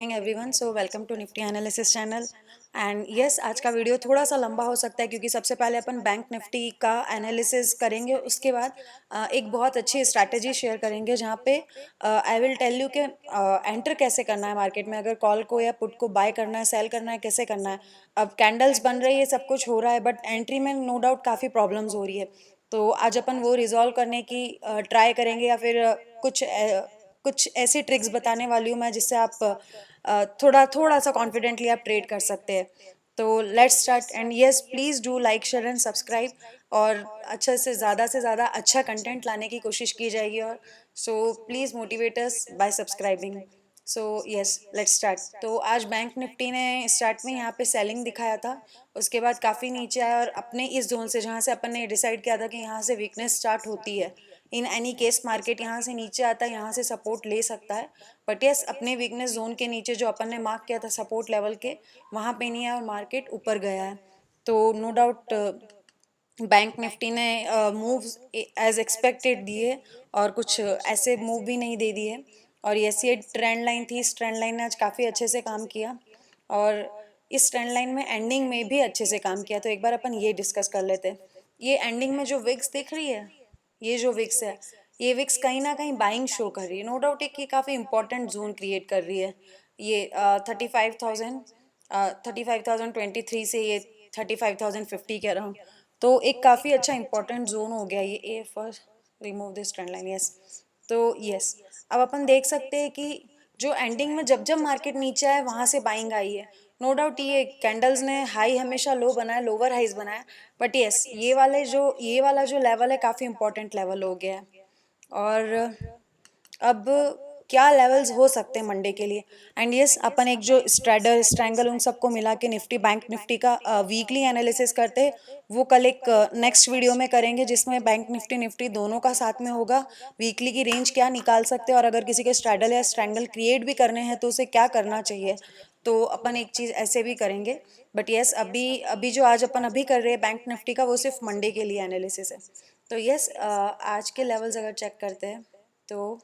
Everyone so welcome to Nifty analysis channel and yes आज का video थोड़ा सा लंबा हो सकता है क्योंकि सबसे पहले अपन बैंक निफ्टी का एनालिसिस करेंगे। उसके बाद एक बहुत अच्छी स्ट्रैटेजी शेयर करेंगे जहाँ पे आई विल टेल यू कि एंटर कैसे करना है मार्केट में, अगर कॉल को या पुट को बाय करना है, सेल करना है, कैसे करना है। अब कैंडल्स बन रही है, सब कुछ हो रहा है, बट एंट्री में नो डाउट काफ़ी प्रॉब्लम्स हो रही है। तो आज अपन वो रिजॉल्व करने की ट्राई करेंगे या फिर कुछ ऐसी ट्रिक्स बताने वाली हूँ मैं जिससे आप थोड़ा थोड़ा सा कॉन्फिडेंटली आप ट्रेड कर सकते हैं। तो let's start and yes please do like share and subscribe और अच्छे से ज़्यादा अच्छा कंटेंट लाने की कोशिश की जाएगी। और so please motivate us bye subscribing. So yes let's start. तो आज बैंक निफ्टी ने स्टार्ट में यहाँ पे सेलिंग दिखाया था, उसके बाद काफ़ी नीचे आया और अपने इस जोन से जहाँ से अपन ने डिसाइड किया था कि यहाँ से वीकनेस स्टार्ट होती है, इन एनी केस मार्केट यहाँ से नीचे आता है, यहाँ से सपोर्ट ले सकता है। बट यस अपने वीकनेस जोन के नीचे जो अपन ने मार्क किया था सपोर्ट लेवल के, वहाँ पे नहीं है और मार्केट ऊपर गया है। तो नो डाउट बैंक निफ्टी ने मूव्स एज एक्सपेक्टेड दिए और कुछ ऐसे मूव भी नहीं दे दिए। और ये ट्रेंड लाइन थी, इस ट्रेंड लाइन ने आज काफ़ी अच्छे से काम किया और इस ट्रेंड लाइन में एंडिंग में भी अच्छे से काम किया। तो एक बार अपन ये डिस्कस कर लेते हैं। ये एंडिंग में जो विक्स दिख रही है, ये जो विक्स है, ये विक्स कहीं ना कहीं बाइंग शो कर रही है। नो डाउट एक ये काफ़ी इंपॉर्टेंट जोन क्रिएट कर रही है। ये 35,23 से ये 35,050 के अराउंड, तो एक काफ़ी अच्छा इंपॉर्टेंट जोन हो गया ये। A first remove this trend line, yes. तो यस अब अपन देख सकते हैं कि जो एंडिंग में जब जब मार्केट नीचे आए वहाँ से बाइंग आई है। नो डाउट ये कैंडल्स ने हाई हमेशा लो बनाया, लोअर हाइज बनाया, बट यस ये वाला जो लेवल है काफ़ी इंपॉर्टेंट लेवल हो गया है। और अब क्या लेवल्स हो सकते हैं मंडे के लिए। एंड यस अपन एक जो स्ट्रैडल स्ट्रैंगल उन सबको मिला के निफ्टी बैंक निफ्टी का वीकली एनालिसिस करते हैं, वो कल एक नेक्स्ट वीडियो में करेंगे जिसमें बैंक निफ्टी निफ्टी दोनों का साथ में होगा। वीकली की रेंज क्या निकाल सकते हैं और अगर किसी के स्ट्रैडल या स्ट्रैंगल क्रिएट भी करने हैं तो उसे क्या करना चाहिए, तो अपन एक चीज़ ऐसे भी करेंगे। बट यस अभी अभी जो आज अपन अभी कर रहे हैं बैंक निफ्टी का, वो सिर्फ मंडे के लिए एनालिसिस है। तो यस आज के लेवल्स अगर चेक करते हैं तो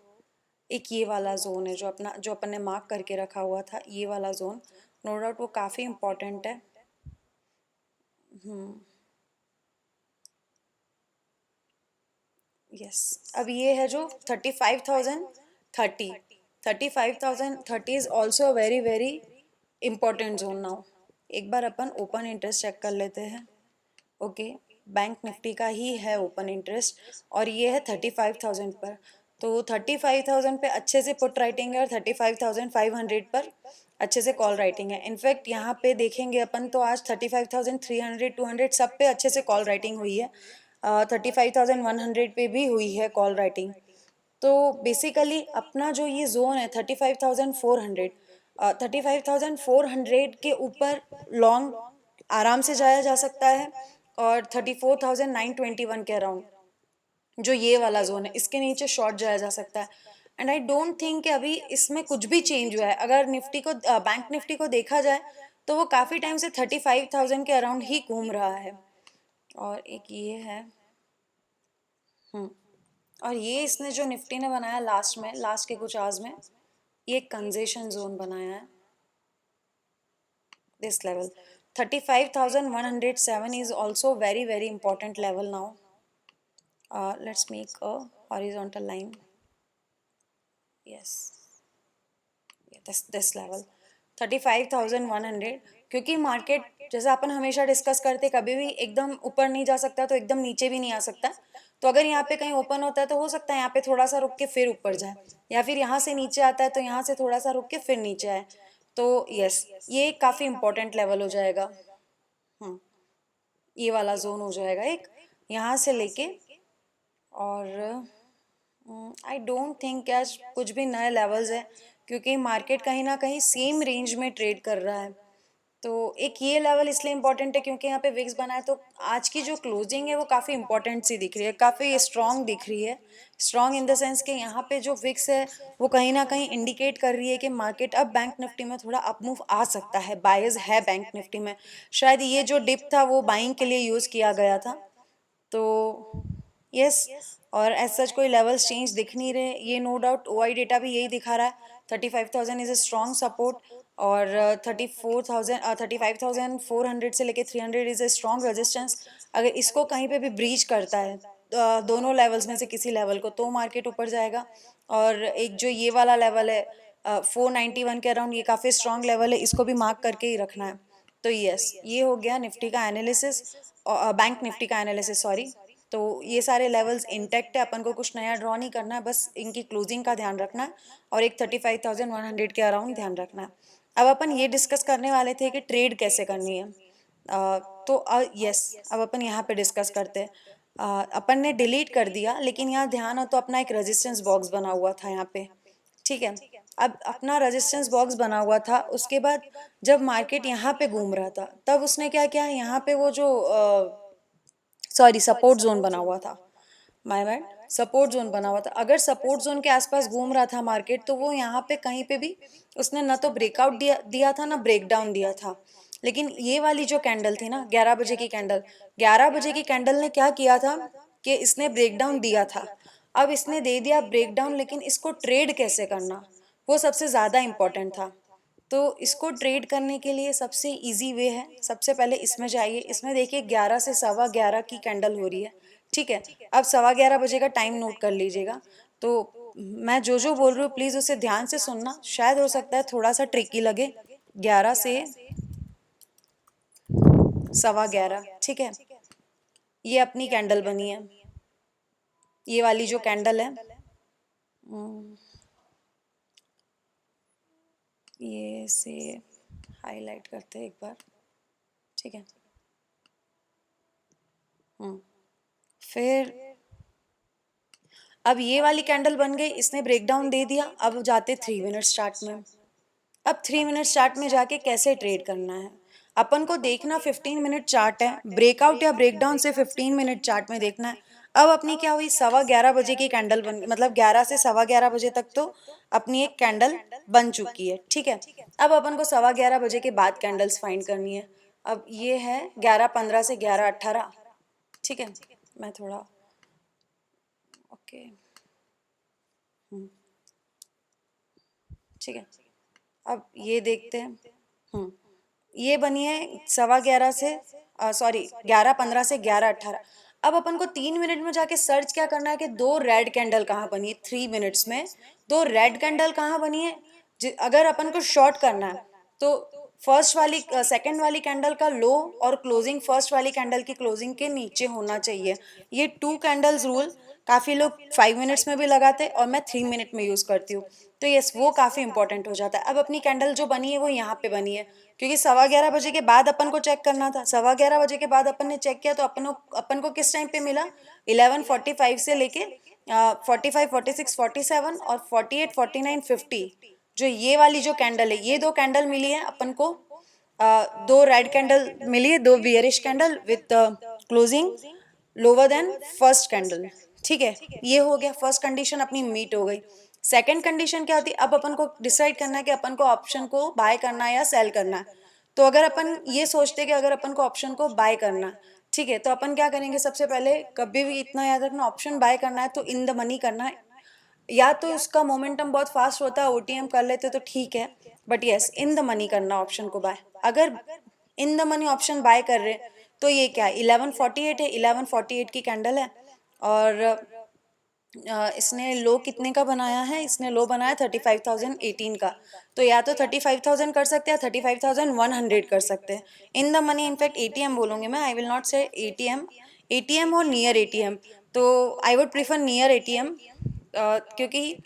एक ये वाला जोन है जो अपन ने मार्क करके रखा हुआ था, ये वाला जोन नो डाउट वो काफ़ी इम्पोर्टेंट है। यस अब ये है जो 35,030, 35,030 is also a very very important zone now. एक बार अपन ओपन इंटरेस्ट चेक कर लेते हैं। ओके, बैंक निफ्टी का ही है ओपन इंटरेस्ट और ये है 35,000 पर। तो 35,000 पे अच्छे से पुट राइटिंग है और 35,500 पर अच्छे से कॉल राइटिंग है। इनफैक्ट यहाँ पे देखेंगे अपन तो आज 35,300 200 सब पे अच्छे से कॉल राइटिंग हुई है। 35,100 पे भी हुई है कॉल राइटिंग। तो बेसिकली अपना जो ये जोन है 35,400, 35,400 के ऊपर लॉन्ग आराम से जाया जा सकता है और 34,921 के अराउंड जो ये वाला जोन है इसके नीचे शॉर्ट जाया जा सकता है। एंड आई डोंट थिंक कि अभी इसमें कुछ भी चेंज हुआ है। अगर निफ्टी को बैंक निफ्टी को देखा जाए तो वो काफ़ी टाइम से 35,000 के अराउंड ही घूम रहा है। और एक ये है और ये इसने जो निफ्टी ने बनाया लास्ट के कुछ आवर्स में, ये एक कंजेशन जोन बनाया है। This level 35,107 is also very important level now. Let's make a horizontal line. Yes, this level 35,100, क्योंकि मार्केट जैसा अपन हमेशा डिस्कस करते कभी भी एकदम ऊपर नहीं जा सकता तो एकदम नीचे भी नहीं आ सकता। तो अगर यहाँ पे कहीं ओपन होता है तो हो सकता है यहाँ पे थोड़ा सा रुक के फिर ऊपर जाए, या फिर यहाँ से नीचे आता है तो यहाँ से थोड़ा सा रुक के फिर नीचे आए। तो यस ये काफ़ी इंपॉर्टेंट लेवल हो जाएगा। ये वाला जोन हो जाएगा एक यहाँ से लेके। और आई डोंट थिंक आज कुछ भी नए लेवल्स है क्योंकि मार्केट कहीं ना कहीं सेम रेंज में ट्रेड कर रहा है। तो एक ये लेवल इसलिए इम्पोर्टेंट है क्योंकि यहाँ पे विक्स बना है, तो आज की जो क्लोजिंग है वो काफ़ी इंपॉर्टेंट सी दिख रही है, काफ़ी स्ट्रॉन्ग दिख रही है। स्ट्रॉन्ग इन द सेंस कि यहाँ पे जो विक्स है वो कहीं ना कहीं इंडिकेट कर रही है कि मार्केट अब बैंक निफ्टी में थोड़ा अप मूव आ सकता है, बायर्स है बैंक निफ्टी में। शायद ये जो डिप था वो बाइंग के लिए यूज़ किया गया था। तो यस और एज सच कोई लेवल्स चेंज दिख नहीं रहे। ये नो डाउट ओआई डेटा भी यही दिखा रहा है 35,000 इज अ स्ट्रॉन्ग सपोर्ट, और 35,400 से लेके 300 इज अ स्ट्रॉन्ग रेजिस्टेंस। अगर इसको कहीं पे भी ब्रीच करता है दोनों लेवल्स में से किसी लेवल को, तो मार्केट ऊपर जाएगा। और एक जो ये वाला लेवल है 491 के अराउंड, ये काफ़ी स्ट्रॉन्ग लेवल है, इसको भी मार्क करके ही रखना है। तो यस, ये हो गया निफ्टी का एनालिसिस, बैंक निफ्टी का एनालिसिस, सॉरी। तो ये सारे लेवल्स इंटैक्ट है, अपन को कुछ नया ड्रॉ नहीं करना है, बस इनकी क्लोजिंग का ध्यान रखना है और एक 35,100 के अराउंड ध्यान रखना है। अब अपन ये डिस्कस करने वाले थे कि ट्रेड कैसे करनी है। तो यस, अब अपन यहाँ पे डिस्कस करते हैं। अपन ने डिलीट कर दिया, लेकिन यहाँ ध्यान हो तो अपना एक रेजिस्टेंस बॉक्स बना हुआ था यहाँ पे, ठीक है। अब अपना रेजिस्टेंस बॉक्स बना हुआ था, उसके बाद जब मार्केट यहाँ पे घूम रहा था तब उसने क्या किया, यहाँ पे वो जो सॉरी सपोर्ट जोन बना हुआ था, माय बैड, सपोर्ट जोन बना हुआ था। अगर सपोर्ट जोन के आसपास घूम रहा था मार्केट, तो वो यहाँ पे कहीं पे भी उसने ना तो ब्रेकआउट दिया था ना ब्रेकडाउन दिया था। लेकिन ये वाली जो कैंडल थी ना 11 बजे की कैंडल, 11 बजे की कैंडल ने क्या किया था कि इसने ब्रेकडाउन दिया था। अब इसने दे दिया ब्रेकडाउन, लेकिन इसको ट्रेड कैसे करना, वो सबसे ज़्यादा इम्पोर्टेंट था। तो इसको ट्रेड करने के लिए सबसे इजी वे है, सबसे पहले इसमें जाइए, इसमें देखिए 11 से 11:15 की कैंडल हो रही है, ठीक है। अब 11:15 बजे का टाइम नोट कर लीजिएगा। तो मैं जो बोल रही हूँ प्लीज़ उसे ध्यान से सुनना, शायद हो सकता है थोड़ा सा ट्रिकी लगे। 11 से 11:15, ठीक है। ये अपनी कैंडल बनी है, ये वाली जो कैंडल है, ये से हाईलाइट करते हैं एक बार, ठीक है। फिर अब ये वाली कैंडल बन गई, इसने ब्रेकडाउन दे दिया। अब जाते 3 मिनट चार्ट में। अब 3 मिनट चार्ट में जाके कैसे ट्रेड करना है, अपन को देखना 15 मिनट चार्ट है, ब्रेकआउट या ब्रेकडाउन से 15 मिनट चार्ट में देखना है। अब अपनी क्या हुई, 11:15 बजे की कैंडल बन, मतलब 11 से 11:15 बजे तक तो अपनी एक कैंडल बन चुकी है, ठीक है। अब अपन को 11:15 बजे के बाद कैंडल्स फाइंड करनी है। अब ये है 11:15 से 11:18, ठीक है। मैं थोड़ा ओके, ठीक है। अब ये देखते हैं, ये बनी है 11:15 से सॉरी 11:15 से 11:18। अब अपन को 3 मिनट में जाके सर्च क्या करना है कि दो रेड कैंडल कहाँ बनी है, 3 मिनट्स में दो रेड कैंडल कहाँ बनी है। अगर अपन को शॉर्ट करना है तो फर्स्ट वाली सेकंड वाली कैंडल का लो और क्लोजिंग फर्स्ट वाली कैंडल की क्लोजिंग के नीचे होना चाहिए। ये 2 कैंडल्स रूल काफ़ी लोग 5 मिनट्स में भी लगाते हैं और मैं 3 मिनट में यूज़ करती हूँ। तो यस, वो काफ़ी इंपॉर्टेंट हो जाता है। अब अपनी कैंडल जो बनी है वो यहाँ पे बनी है, क्योंकि 11:15 बजे के बाद अपन को चेक करना था। 11:15 बजे के बाद अपन ने चेक किया तो अपन को किस टाइम पे मिला, 11:45 से लेके 45, 46, 47 और 48, 49, 50। जो ये वाली जो कैंडल है, ये दो कैंडल मिली है अपन को, दो रेड कैंडल मिली है, दो bearish candle with closing lower than first candle, ठीक है। ये हो गया, फर्स्ट कंडीशन अपनी मीट हो गई। सेकंड कंडीशन क्या होती है, अब अपन को डिसाइड करना है कि अपन को ऑप्शन को बाय करना है या सेल करना है। तो अगर अपन ये सोचते कि अगर अपन को ऑप्शन को बाय करना है, ठीक है, तो अपन क्या करेंगे, सबसे पहले कभी भी इतना याद रखना, ऑप्शन बाय करना है तो इन द मनी करना है। या तो उसका मोमेंटम बहुत फास्ट होता है, ओटीएम कर लेते तो ठीक है, but yes in the money करना ऑप्शन को बाय। अगर in the money option buy कर रहे तो ये क्या है, 11:48 है, 11:48 की कैंडल है। और इसने लो कितने का बनाया है, इसने लो बनाया 35,018 का। तो या तो 35,000 कर सकते हैं, 35,100 कर सकते हैं इन द मनी। इनफैक्ट एटीएम बोलूँगी मैं, आई विल नॉट से एटीएम, एटीएम और नियर एटीएम। तो I would prefer near ATM, क्योंकि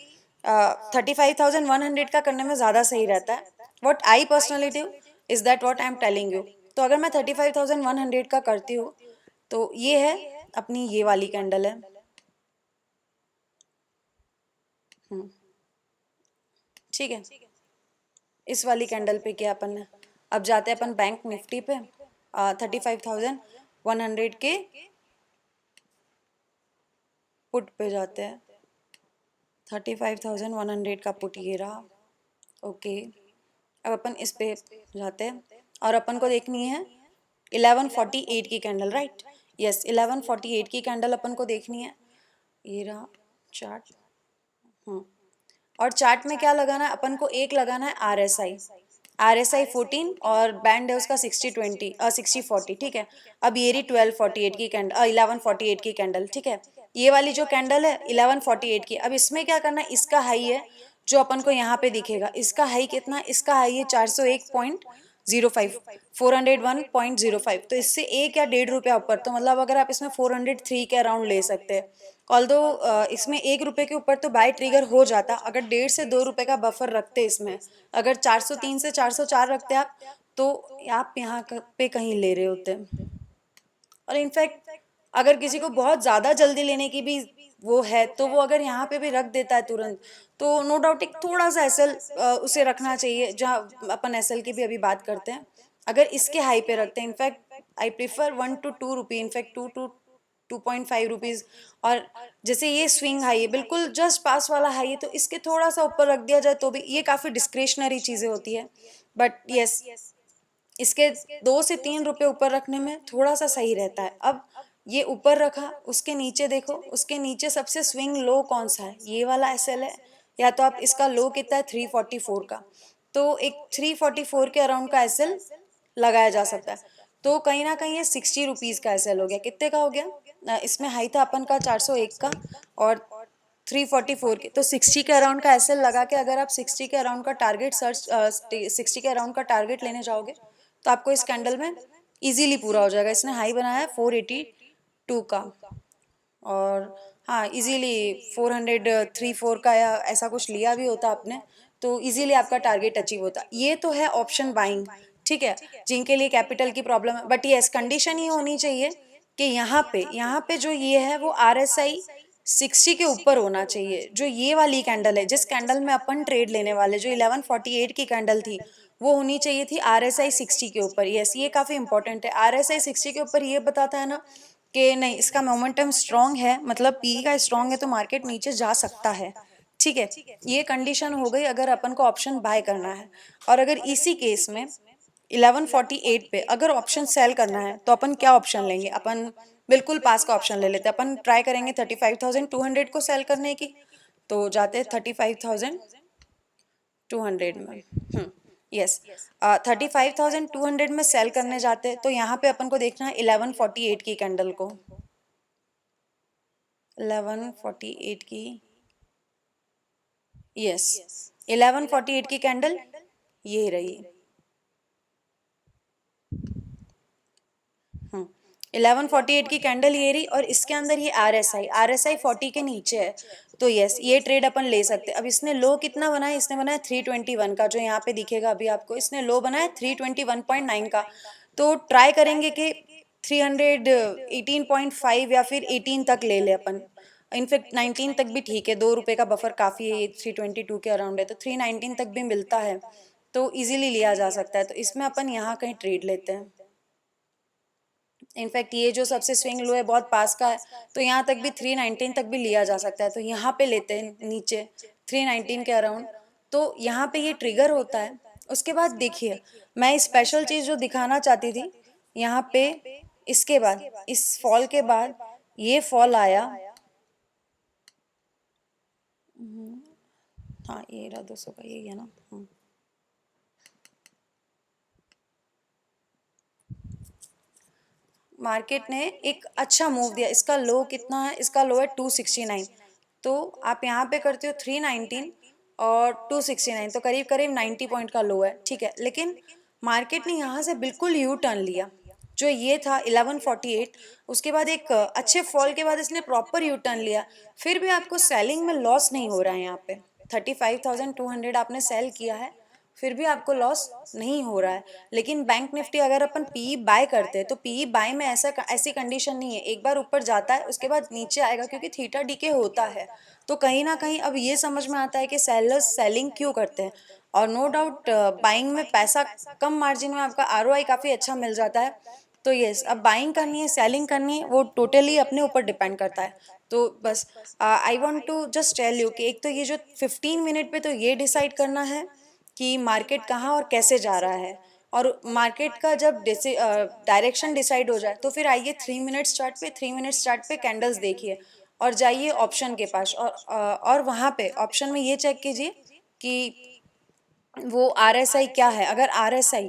35,100 का करने में ज़्यादा सही रहता है। What I personally do is that what I am telling you. तो अगर मैं 35,100 का करती हूँ तो ये है अपनी ये वाली कैंडल है, ठीक है। इस वाली कैंडल पे किया अपन ने। अब जाते हैं अपन बैंक निफ्टी पे, 35,100 के पुट पे जाते हैं। 35,100 का पुट ये रहा, ओके। अब अपन इस पे जाते हैं और अपन को देखनी है 11:48 की कैंडल, राइट। यस, 11:48 की कैंडल अपन को देखनी है, ये रहा चार्ट। और चार्ट में क्या लगाना है अपन को, एक लगाना है RSI 14 और बैंड है उसका 60-40, ठीक है। अब ये रही 1248 की कैंडल, 1148 की कैंडल, ठीक है। ये वाली जो कैंडल है 1148 की, अब इसमें क्या करना है, इसका हाई है जो अपन को यहाँ पे दिखेगा, इसका हाई कितना है, इसका हाई है 401.05, 401.05, तो इससे 1 या 1.5 रुपया ऊपर, तो मतलब अगर आप इसमें 403 के अराउंड ले सकते हैं। ऑल्दो इसमें 1 रुपये के ऊपर तो बाय ट्रिगर हो जाता अगर 1.5 से 2 रुपये का बफर रखते इसमें। अगर 403 से 404 रखते आप, तो आप यहाँ पे कहीं ले रहे होते। और इनफैक्ट अगर किसी को बहुत ज़्यादा जल्दी लेने की भी वो है, तो वो अगर यहाँ पे भी रख देता है तुरंत, तो नो डाउट एक थोड़ा सा एसएल उसे रखना चाहिए, जहाँ अपन एसएल की भी अभी बात करते हैं। अगर इसके हाई पे रखते हैं, in fact I prefer 1 to 2 rupee, in fact 2 to 2.5 rupees. और जैसे ये स्विंग हाई है, बिल्कुल जस्ट पास वाला हाई है, तो इसके थोड़ा सा ऊपर रख दिया जाए तो भी, ये काफ़ी डिस्क्रिशनरी चीज़ें होती है, बट यस इसके 2 से 3 रुपए ऊपर रखने में थोड़ा सा सही रहता है। अब ये ऊपर रखा, उसके नीचे देखो, उसके नीचे सबसे स्विंग लो कौन सा है, ये वाला एसएल है, या तो आप इसका लो कितना है 344 का, तो एक 344 के अराउंड का एसएल लगाया जा सकता है। तो कहीं ना कहीं ये 60 रुपीज़ का एसएल हो गया, कितने का हो गया, इसमें हाई था अपन का 401 का और 344 के, तो 60 के अराउंड का एसएल लगा के अगर आप 60 के अराउंड का टारगेट 60 के अराउंड का टारगेट लेने जाओगे, तो आपको इस कैंडल में इजीली पूरा हो जाएगा। इसने हाई बनाया है 482 का, और हाँ इजीली 403-4 का या ऐसा कुछ लिया भी होता आपने, तो इजीली आपका टारगेट अचीव होता। ये तो है ऑप्शन बाइंग, ठीक है, जिनके लिए कैपिटल की प्रॉब्लम है, बट यस कंडीशन ये होनी चाहिए कि यहाँ पे जो ये है वो RSI 60 के ऊपर होना चाहिए। जो ये वाली कैंडल है, जिस कैंडल में अपन ट्रेड लेने वाले, जो 1148 की कैंडल थी, वो होनी चाहिए थी RSI 60 के ऊपर। यस ये काफ़ी इंपॉर्टेंट है, RSI 60 के ऊपर ये बताता है ना कि नहीं इसका मोमेंटम स्ट्रांग है, मतलब पी का स्ट्रांग है, तो मार्केट नीचे जा सकता है, ठीक है। ये कंडीशन हो गई अगर अपन को ऑप्शन बाय करना है। और अगर इसी केस में 1148 पे अगर ऑप्शन सेल करना है, तो अपन क्या ऑप्शन लेंगे, अपन बिल्कुल पास का ऑप्शन ले लेते हैं, अपन ट्राई करेंगे 35,200 को सेल करने की, तो जाते हैं 35,200 में। यस 35,200 में सेल करने जाते हैं, तो यहाँ पे अपन को देखना है 1148 की कैंडल को, 1148 की, यस 1148 की कैंडल ये रही। 1148 की कैंडल ये रही, और इसके अंदर ये RSI 40 के नीचे है, तो यस ये ट्रेड अपन ले सकते हैं। अब इसने लो कितना बनाया, इसने बनाया 321 का, जो यहाँ पे दिखेगा अभी आपको, इसने लो बनाया 321.9 का, तो ट्राई करेंगे कि 318.5 या फिर 18 तक ले ले अपन, इनफैक्ट 19 तक भी ठीक है, 2 रुपये का बफर काफ़ी है, 322 के अराउंड है, तो 319 तक भी मिलता है, तो इजीली लिया जा सकता है। तो इसमें अपन यहाँ कहीं ट्रेड लेते हैं। इनफैक्ट ये जो सबसे स्विंग लो है बहुत पास का है, तो यहाँ तक भी 319 तक भी लिया जा सकता है, तो यहाँ पे लेते हैं नीचे 319 के अराउंड, तो यहाँ पे ये ट्रिगर होता है। उसके बाद देखिए मैं स्पेशल चीज़ जो दिखाना चाहती थी यहाँ पे, इसके बाद इस फॉल के बाद ये फॉल आया, हाँ ये रहा 200 का, यही है ना, मार्केट ने एक अच्छा मूव दिया। इसका लो कितना है, इसका लो है 269, तो आप यहाँ पे करते हो 319 और 269, तो करीब करीब 90 पॉइंट का लो है, ठीक है। लेकिन मार्केट ने यहाँ से बिल्कुल यू टर्न लिया, जो ये था 1148, उसके बाद एक अच्छे फॉल के बाद इसने प्रॉपर यू टर्न लिया, फिर भी आपको सेलिंग में लॉस नहीं हो रहा है। यहाँ पे 35,200 आपने सेल किया है, फिर भी आपको लॉस नहीं हो रहा है। लेकिन बैंक निफ्टी अगर अपन पीई बाय करते हैं, तो पीई बाय में ऐसी कंडीशन नहीं है, एक बार ऊपर जाता है उसके बाद नीचे आएगा, क्योंकि थीटा डीके होता है। तो कहीं ना कहीं अब ये समझ में आता है कि सेलर्स सेलिंग क्यों करते हैं, और नो डाउट बाइंग में पैसा कम मार्जिन में आपका आरओआई काफ़ी अच्छा मिल जाता है। तो यस अब बाइंग करनी है सेलिंग करनी है, वो टोटली अपने ऊपर डिपेंड करता है। तो बस I want to just tell you कि एक तो ये जो 15 मिनट पे तो ये डिसाइड करना है कि मार्केट कहाँ और कैसे जा रहा है, और मार्केट का जब डायरेक्शन डिसाइड हो जाए, तो फिर आइए 3 मिनट्स चार्ट पे कैंडल्स देखिए, और जाइए ऑप्शन के पास और वहाँ पे ऑप्शन में ये चेक कीजिए कि वो RSI क्या है। अगर RSI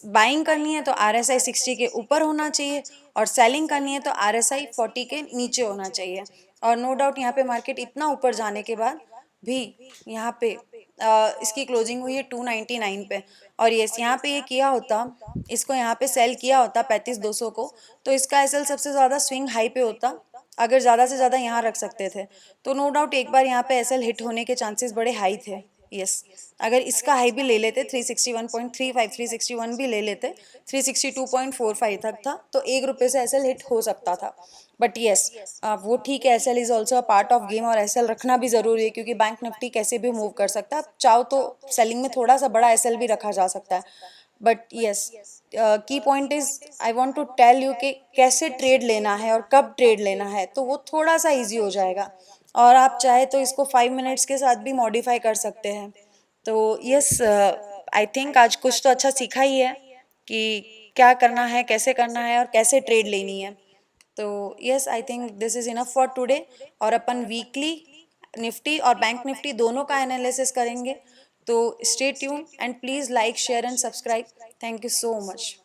बाइंग करनी है तो RSI 60 के ऊपर होना चाहिए और सेलिंग करनी है तो RSI 40 के नीचे होना चाहिए। और नो डाउट यहाँ पे मार्केट इतना ऊपर जाने के बाद भी यहाँ पे इसकी क्लोजिंग हुई है 299 पे। और यस, यहाँ पे ये किया होता, इसको यहाँ पे सेल किया होता 35,200 को, तो इसका एसएल सबसे ज़्यादा स्विंग हाई पे होता। अगर ज़्यादा से ज़्यादा यहाँ रख सकते थे तो नो डाउट एक बार यहाँ पे एसएल हिट होने के चांसेस बड़े हाई थे। यस, अगर इसका हाई भी ले लेते 361.35, 361 भी ले लेते, 362.45 तक था, तो ₹1 से एसएल हिट हो सकता था। बट यस, वो ठीक है, SL is also a part of game और एसएल रखना भी ज़रूरी है क्योंकि बैंक निफ्टी कैसे भी मूव कर सकता है। आप चाहो तो सेलिंग में थोड़ा सा बड़ा एसएल भी रखा जा सकता है। But yes, key point is I want to tell you कि कैसे ट्रेड लेना है और कब ट्रेड लेना है, तो वो थोड़ा सा इजी हो जाएगा। और आप चाहे तो इसको 5 मिनट्स के साथ भी मॉडिफाई कर सकते हैं। तो यस, आई थिंक आज कुछ तो अच्छा सीखा ही है कि क्या करना है, कैसे करना है और कैसे ट्रेड लेनी है। तो yes, I think this is enough for today. और अपन वीकली निफ्टी और बैंक निफ्टी दोनों का एनालिसिस करेंगे। तो stay tune and please like, share and subscribe. Thank you so much.